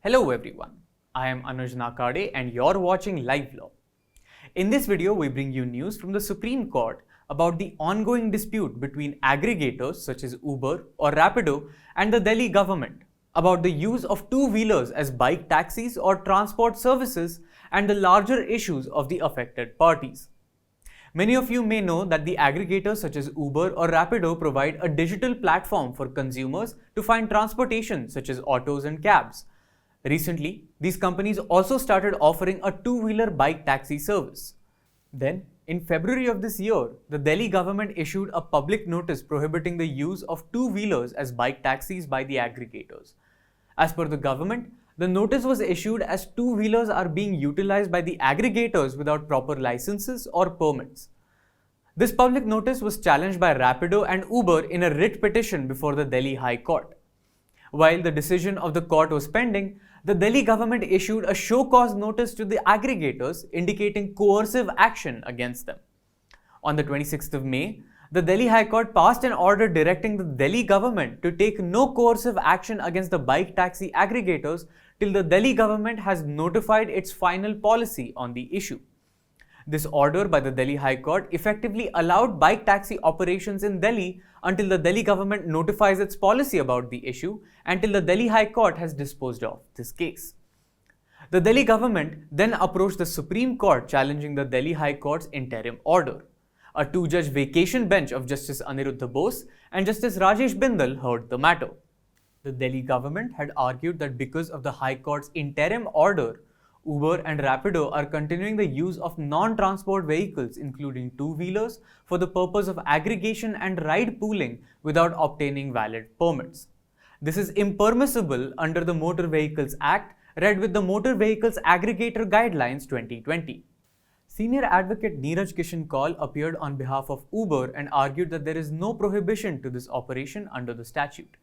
Hello everyone, I am Anuj Nakade and you're watching LiveLaw. In this video, we bring you news from the Supreme Court about the ongoing dispute between aggregators such as Uber or Rapido and the Delhi government about the use of two-wheelers as bike taxis or transport services and the larger issues of the affected parties. Many of you may know that the aggregators such as Uber or Rapido provide a digital platform for consumers to find transportation such as autos and cabs. Recently, these companies also started offering a two-wheeler bike taxi service. Then, in February of this year, the Delhi government issued a public notice prohibiting the use of two-wheelers as bike taxis by the aggregators. As per the government, the notice was issued as two-wheelers are being utilized by the aggregators without proper licenses or permits. This public notice was challenged by Rapido and Uber in a writ petition before the Delhi High Court. While the decision of the court was pending, the Delhi government issued a show-cause notice to the aggregators indicating coercive action against them. On the 26th of May, the Delhi High Court passed an order directing the Delhi government to take no coercive action against the bike taxi aggregators till the Delhi government has notified its final policy on the issue. This order by the Delhi High Court effectively allowed bike taxi operations in Delhi until the Delhi government notifies its policy about the issue and till the Delhi High Court has disposed of this case. The Delhi government then approached the Supreme Court challenging the Delhi High Court's interim order. A two-judge vacation bench of Justice Aniruddha Bose and Justice Rajesh Bindal heard the matter. The Delhi government had argued that because of the High Court's interim order, Uber and Rapido are continuing the use of non-transport vehicles including two-wheelers for the purpose of aggregation and ride pooling without obtaining valid permits. This is impermissible under the Motor Vehicles Act read with the Motor Vehicles Aggregator Guidelines 2020. Senior advocate Neeraj Kishan Kaul appeared on behalf of Uber and argued that there is no prohibition to this operation under the statute.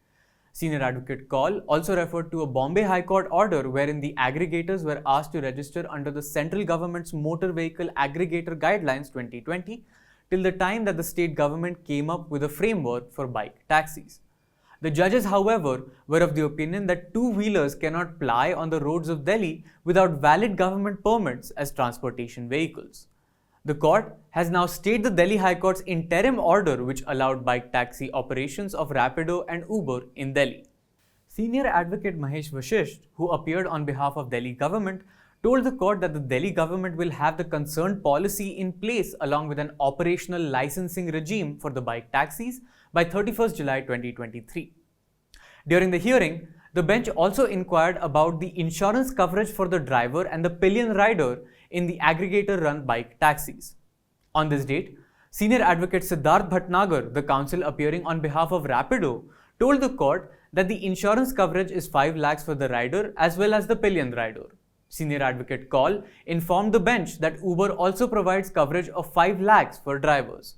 Senior advocate Kaul also referred to a Bombay High Court order wherein the aggregators were asked to register under the central government's Motor Vehicle Aggregator Guidelines 2020 till the time that the state government came up with a framework for bike taxis. The judges, however, were of the opinion that two-wheelers cannot ply on the roads of Delhi without valid government permits as transportation vehicles. The court has now stayed the Delhi High Court's interim order which allowed bike taxi operations of Rapido and Uber in Delhi. Senior advocate Mahesh Vashisht, who appeared on behalf of Delhi government, told the court that the Delhi government will have the concerned policy in place along with an operational licensing regime for the bike taxis by 31st July 2023. During the hearing, the bench also inquired about the insurance coverage for the driver and the pillion rider in the aggregator-run bike taxis. On this date, senior advocate Siddharth Bhatnagar, the counsel appearing on behalf of Rapido, told the court that the insurance coverage is 5 lakhs for the rider as well as the pillion rider. Senior advocate Kaul informed the bench that Uber also provides coverage of 5 lakhs for drivers.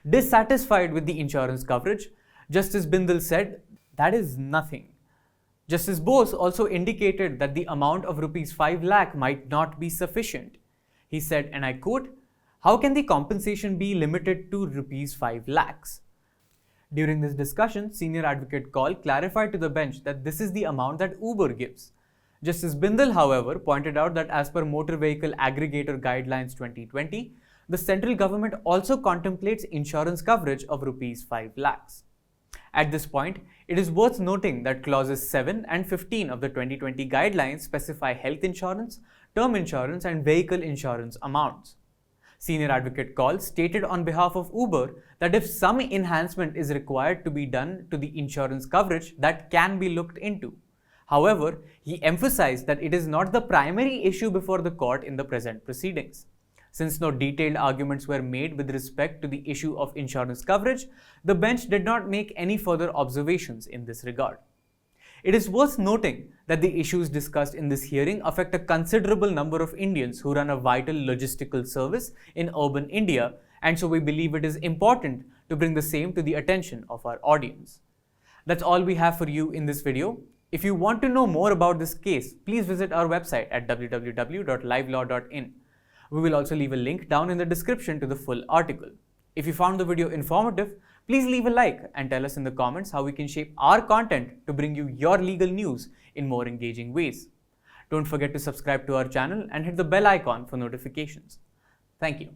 Dissatisfied with the insurance coverage, Justice Bindal said, "That is nothing." Justice Bose also indicated that the amount of Rs 5 lakh might not be sufficient. He said, and I quote, "How can the compensation be limited to Rs 5 lakhs? During this discussion, Senior Advocate Kaul clarified to the bench that this is the amount that Uber gives. Justice Bindal, however, pointed out that as per Motor Vehicle Aggregator Guidelines 2020, the central government also contemplates insurance coverage of Rs 5 lakhs. At this point, it is worth noting that clauses 7 and 15 of the 2020 guidelines specify health insurance, term insurance and vehicle insurance amounts. Senior Advocate Kaul stated on behalf of Uber that if some enhancement is required to be done to the insurance coverage, that can be looked into. However, he emphasized that it is not the primary issue before the court in the present proceedings. Since no detailed arguments were made with respect to the issue of insurance coverage, the bench did not make any further observations in this regard. It is worth noting that the issues discussed in this hearing affect a considerable number of Indians who run a vital logistical service in urban India, and so we believe it is important to bring the same to the attention of our audience. That's all we have for you in this video. If you want to know more about this case, please visit our website at www.livelaw.in. We will also leave a link down in the description to the full article. If you found the video informative, Please leave a like and tell us in the comments how we can shape our content to bring you your legal news in more engaging ways. Don't forget to subscribe to our channel and hit the bell icon for notifications. Thank you.